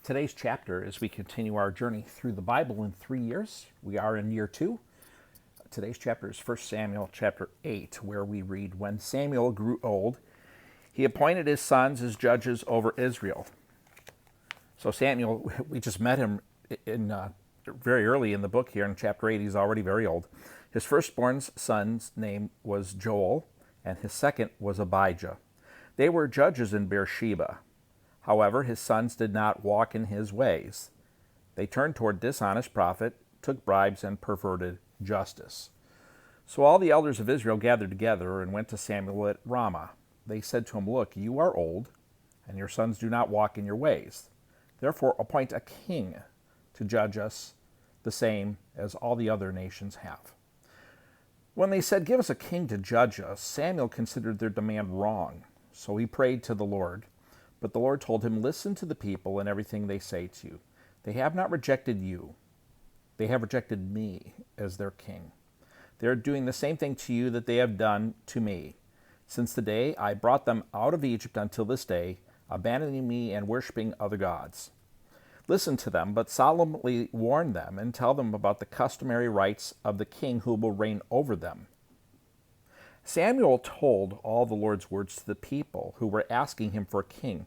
Today's chapter, as we continue our journey through the Bible in 3 years, we are in year 2. Today's chapter is 1 Samuel chapter 8, where we read, "When Samuel grew old, he appointed his sons as judges over Israel." So Samuel, we just met him in very early in the book here in chapter 8. He's already very old. His firstborn son's name was Joel, and his second was Abijah. They were judges in Beersheba. However, his sons did not walk in his ways. They turned toward dishonest profit, took bribes, and perverted justice. So all the elders of Israel gathered together and went to Samuel at Ramah. They said to him, "Look, you are old, and your sons do not walk in your ways. Therefore appoint a king to judge us, the same as all the other nations have." When they said, "Give us a king to judge us," Samuel considered their demand wrong. So he prayed to the Lord. But the Lord told him, "Listen to the people and everything they say to you. They have not rejected you. They have rejected me as their king. They are doing the same thing to you that they have done to me, since the day I brought them out of Egypt until this day, abandoning me and worshiping other gods. Listen to them, but solemnly warn them and tell them about the customary rights of the king who will reign over them." Samuel told all the Lord's words to the people who were asking him for a king.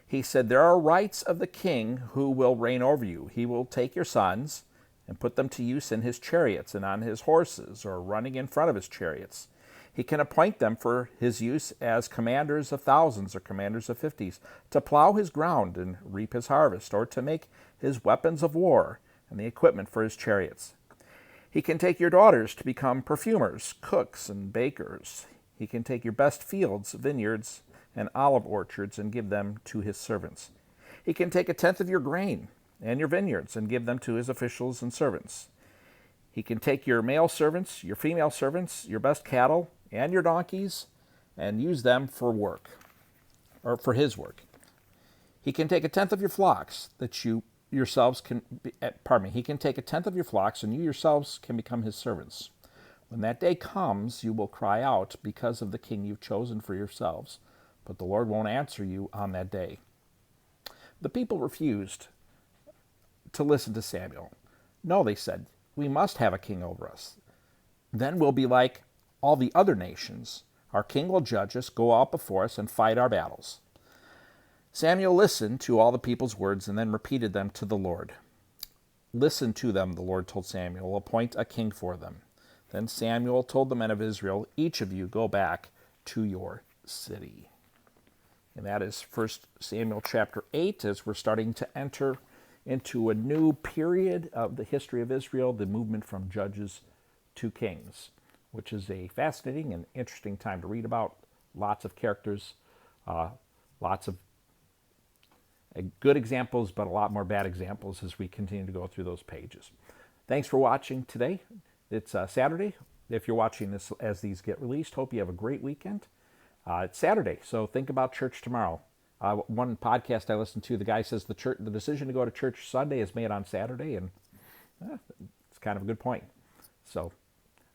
He said, "There are rights of the king who will reign over you. He will take your sons and put them to use in his chariots and on his horses, or running in front of his chariots. He can appoint them for his use as commanders of thousands or commanders of fifties, to plow his ground and reap his harvest, or to make his weapons of war and the equipment for his chariots. He can take your daughters to become perfumers, cooks, and bakers. He can take your best fields, vineyards, and olive orchards and give them to his servants. He can take a tenth of your grain and your vineyards and give them to his officials and servants. He can take your male servants, your female servants, your best cattle, and your donkeys, and use them for work, or for his work. He can take a tenth of your flocks that you yourselves can be, he can take a tenth of your flocks, and you yourselves can become his servants. When that day comes, you will cry out because of the king you've chosen for yourselves, but the Lord won't answer you on that day." The people refused to listen to Samuel. "No," they said, "we must have a king over us. Then we'll be like all the other nations. Our king will judge us, go out before us, and fight our battles." Samuel listened to all the people's words and then repeated them to the Lord. "Listen to them," the Lord told Samuel. "Appoint a king for them." Then Samuel told the men of Israel, "Each of you go back to your city." And that is 1 Samuel chapter 8, as we're starting to enter into a new period of the history of Israel, the movement from judges to kings, which is a fascinating and interesting time to read about. Lots of characters, lots of good examples, but a lot more bad examples as we continue to go through those pages. Thanks for watching today. It's Saturday. If you're watching this as these get released, hope you have a great weekend. It's Saturday, so think about church tomorrow. One podcast I listened to, the guy says the decision to go to church Sunday is made on Saturday, and it's kind of a good point. So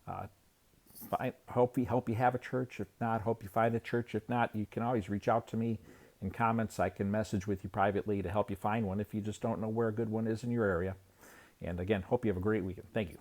I hope you have a church. If not, hope you find a church. If not, you can always reach out to me in comments. I can message with you privately to help you find one if you just don't know where a good one is in your area. And again, hope you have a great weekend. Thank you.